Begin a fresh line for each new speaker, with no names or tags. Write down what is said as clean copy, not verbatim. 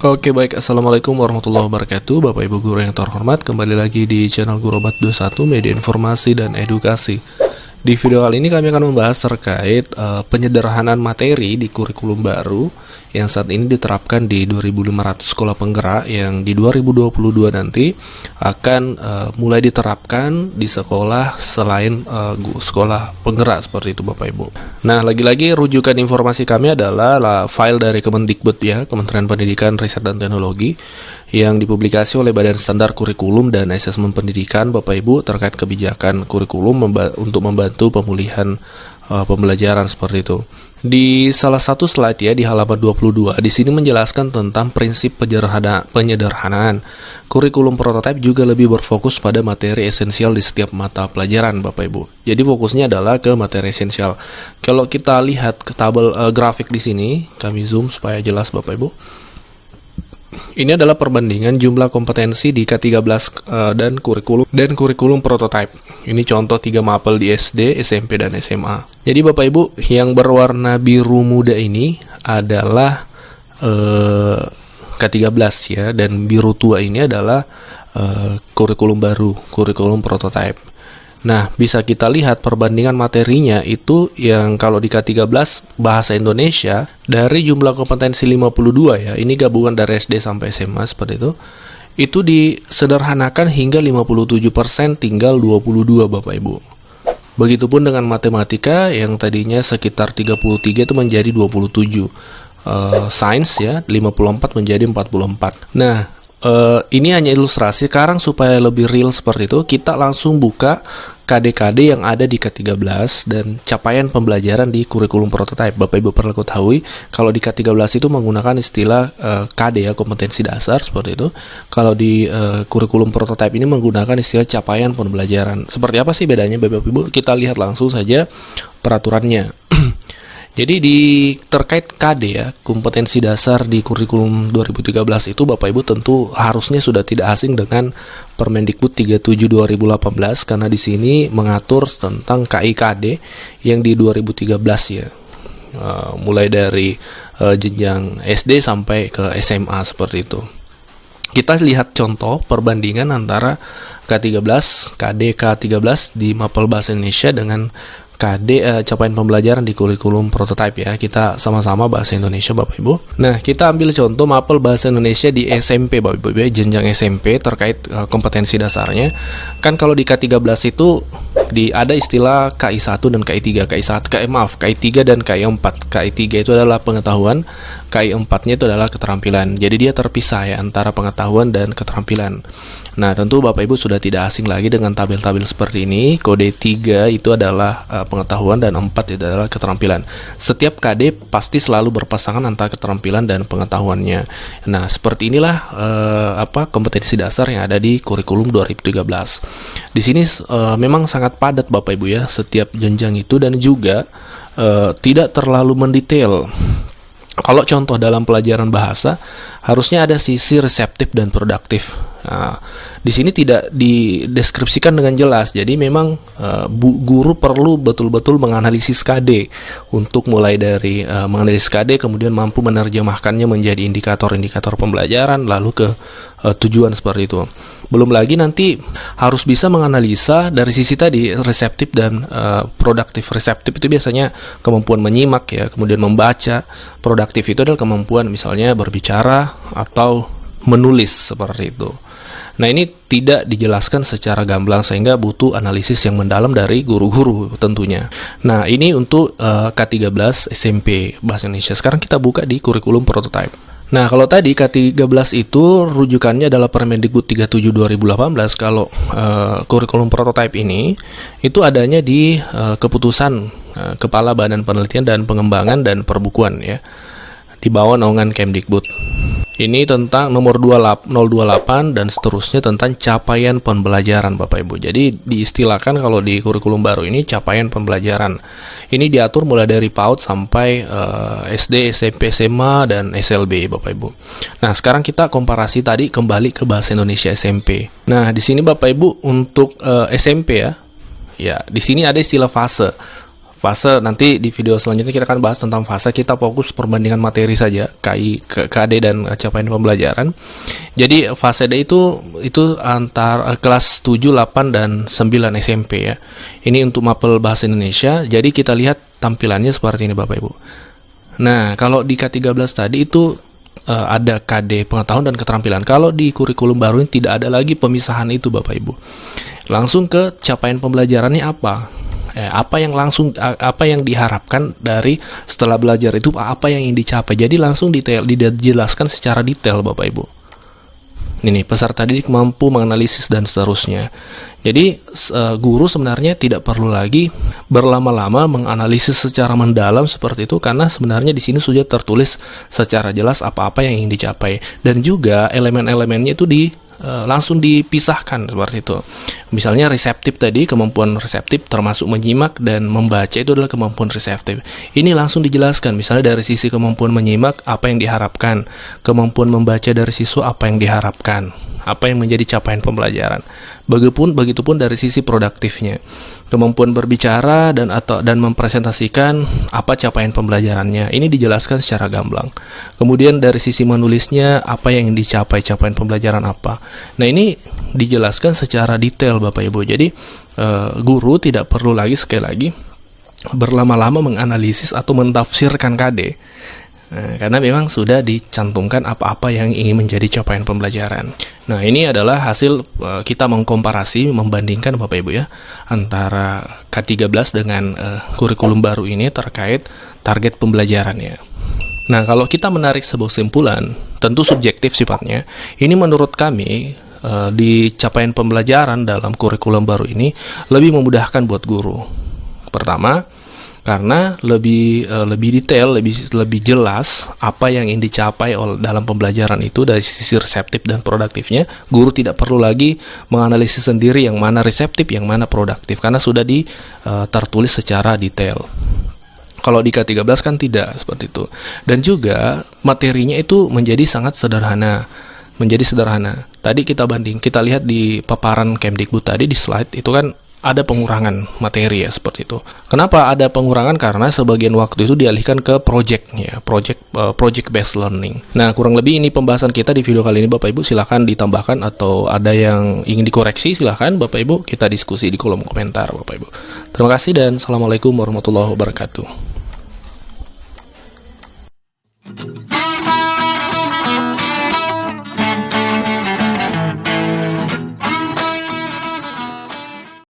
Oke baik, Assalamualaikum warahmatullahi wabarakatuh. Bapak Ibu guru yang terhormat, kembali lagi di channel Gurobat 21 Media Informasi dan Edukasi. Di video kali ini kami akan membahas terkait penyederhanaan materi di kurikulum baru yang saat ini diterapkan di 2.500 sekolah penggerak, yang di 2022 nanti akan mulai diterapkan di sekolah selain sekolah penggerak seperti itu Bapak Ibu. Nah, lagi-lagi rujukan informasi kami adalah file dari Kemendikbud ya, Kementerian Pendidikan, Riset dan Teknologi, yang dipublikasi oleh Badan Standar Kurikulum dan Asesmen Pendidikan Bapak Ibu terkait kebijakan kurikulum untuk membantu pemulihan pembelajaran seperti itu. Di salah satu slide ya, di halaman 22, di sini menjelaskan tentang prinsip penyederhanaan. Kurikulum prototipe juga lebih berfokus pada materi esensial di setiap mata pelajaran Bapak Ibu. Jadi fokusnya adalah ke materi esensial. Kalau kita lihat ke tabel grafik di sini, kami zoom supaya jelas Bapak Ibu. Ini adalah perbandingan jumlah kompetensi di K13 dan kurikulum prototipe. Ini contoh 3 mapel di SD, SMP, dan SMA. Jadi Bapak Ibu, yang berwarna biru muda ini adalah K13 ya, dan biru tua ini adalah kurikulum baru, kurikulum prototipe. Nah, bisa kita lihat perbandingan materinya itu yang kalau di K13 bahasa Indonesia dari jumlah kompetensi 52 ya, ini gabungan dari SD sampai SMA seperti itu disederhanakan hingga 57%, tinggal 22 Bapak Ibu. Begitupun dengan matematika yang tadinya sekitar 33 itu menjadi 27. Sains ya, 54 menjadi 44. Nah, ini hanya ilustrasi. Sekarang supaya lebih real seperti itu, kita langsung buka KD-KD yang ada di K13 dan capaian pembelajaran di kurikulum prototipe. Bapak Ibu perlu ketahui, kalau di K13 itu menggunakan istilah KD ya, kompetensi dasar seperti itu. Kalau di kurikulum prototipe ini menggunakan istilah capaian pembelajaran. Seperti apa sih bedanya Bapak Ibu? Kita lihat langsung saja peraturannya. Jadi terkait KD ya, kompetensi dasar di kurikulum 2013 itu Bapak Ibu tentu harusnya sudah tidak asing dengan Permendikbud 37 2018, karena di sini mengatur tentang KIKD yang di 2013 ya. Mulai dari jenjang SD sampai ke SMA seperti itu. Kita lihat contoh perbandingan antara K13, KD K13 di mapel bahasa Indonesia dengan KD capaian pembelajaran di kurikulum prototipe ya. Kita sama-sama bahasa Indonesia Bapak Ibu. Nah, kita ambil contoh mapel bahasa Indonesia di SMP Bapak Ibu, jenjang SMP terkait kompetensi dasarnya. Kan kalau di K13 itu ada istilah KI1 dan KI3. KI3 dan KI4. KI3 itu adalah pengetahuan, KI4-nya itu adalah keterampilan. Jadi dia terpisah ya antara pengetahuan dan keterampilan. Nah, tentu Bapak Ibu sudah tidak asing lagi dengan tabel-tabel seperti ini. Kode 3 itu adalah pengetahuan dan 4 itu adalah keterampilan. Setiap KD pasti selalu berpasangan antara keterampilan dan pengetahuannya. Nah, seperti inilah kompetensi dasar yang ada di kurikulum 2013. Di sini memang sangat padat Bapak Ibu ya, setiap jenjang itu, dan juga tidak terlalu mendetail. Kalau contoh dalam pelajaran bahasa, harusnya ada sisi reseptif dan produktif. Nah, di sini tidak dideskripsikan dengan jelas. Jadi memang guru perlu betul-betul menganalisis KD untuk mulai dari menganalisis KD, kemudian mampu menerjemahkannya menjadi indikator-indikator pembelajaran, lalu ke tujuan seperti itu. Belum lagi nanti harus bisa menganalisa dari sisi tadi reseptif dan produktif. Reseptif itu biasanya kemampuan menyimak ya, kemudian membaca. Produktif itu adalah kemampuan misalnya berbicara atau menulis seperti itu. Nah, ini tidak dijelaskan secara gamblang sehingga butuh analisis yang mendalam dari guru-guru tentunya. Nah, ini untuk K13 SMP Bahasa Indonesia. Sekarang kita buka di kurikulum prototipe. Nah, kalau tadi K13 itu rujukannya adalah Permendikbud 37 2018, kalau kurikulum prototipe ini itu adanya di keputusan Kepala Badan Penelitian dan Pengembangan dan Perbukuan ya, di bawah naungan Kemdikbud. Ini tentang nomor 028 dan seterusnya tentang capaian pembelajaran Bapak Ibu. Jadi diistilahkan kalau di kurikulum baru ini capaian pembelajaran. Ini diatur mulai dari PAUD sampai SD, SMP, SMA, dan SLB Bapak Ibu. Nah, sekarang kita komparasi tadi kembali ke bahasa Indonesia SMP. Nah, di sini Bapak Ibu untuk SMP ya. Ya, di sini ada istilah fase. Fase nanti di video selanjutnya kita akan bahas tentang fase, kita fokus perbandingan materi saja, KD dan capaian pembelajaran. Jadi fase D itu antar kelas 7, 8 dan 9 SMP ya. Ini untuk mapel bahasa Indonesia. Jadi kita lihat tampilannya seperti ini Bapak Ibu. Nah, kalau di K13 tadi itu ada KD pengetahuan dan keterampilan. Kalau di kurikulum baru ini tidak ada lagi pemisahan itu Bapak Ibu. Langsung ke capaian pembelajarannya apa? Apa yang diharapkan dari setelah belajar itu, apa yang ingin dicapai. Jadi langsung dijelaskan secara detail Bapak Ibu. Ini peserta didik mampu menganalisis dan seterusnya. Jadi guru sebenarnya tidak perlu lagi berlama-lama menganalisis secara mendalam seperti itu, karena sebenarnya di sini sudah tertulis secara jelas apa-apa yang ingin dicapai, dan juga elemen-elemennya itu langsung dipisahkan seperti itu. Misalnya reseptif tadi, kemampuan reseptif termasuk menyimak dan membaca itu adalah kemampuan reseptif. Ini langsung dijelaskan, misalnya dari sisi kemampuan menyimak apa yang diharapkan, kemampuan membaca dari siswa apa yang diharapkan, apa yang menjadi capaian pembelajaran. Begitupun dari sisi produktifnya, kemampuan berbicara dan mempresentasikan apa capaian pembelajarannya. Ini dijelaskan secara gamblang. Kemudian dari sisi menulisnya apa yang dicapai, capaian pembelajaran apa. Nah, ini dijelaskan secara detail Bapak Ibu. Jadi guru tidak perlu lagi sekali lagi berlama-lama menganalisis atau mentafsirkan KD. Karena memang sudah dicantumkan apa-apa yang ingin menjadi capaian pembelajaran. Nah, ini adalah hasil kita mengkomparasi, membandingkan Bapak Ibu ya, antara K13 dengan kurikulum baru ini terkait target pembelajarannya. Nah, kalau kita menarik sebuah kesimpulan, tentu subjektif sifatnya, ini menurut kami di capaian pembelajaran dalam kurikulum baru ini lebih memudahkan buat guru. Pertama, karena lebih detail, lebih jelas apa yang ingin dicapai dalam pembelajaran itu dari sisi reseptif dan produktifnya. Guru tidak perlu lagi menganalisis sendiri yang mana reseptif, yang mana produktif, karena sudah tertulis secara detail. Kalau di K13 kan tidak seperti itu. Dan juga materinya itu menjadi sangat sederhana. Tadi kita lihat di paparan Kemdikbud tadi di slide itu kan ada pengurangan materi ya, seperti itu. Kenapa ada pengurangan? Karena sebagian waktu itu dialihkan ke project based learning. Nah, kurang lebih ini pembahasan kita di video kali ini Bapak Ibu. Silahkan ditambahkan atau ada yang ingin dikoreksi, silahkan Bapak Ibu, kita diskusi di kolom komentar Bapak Ibu. Terima kasih dan Assalamualaikum warahmatullahi wabarakatuh.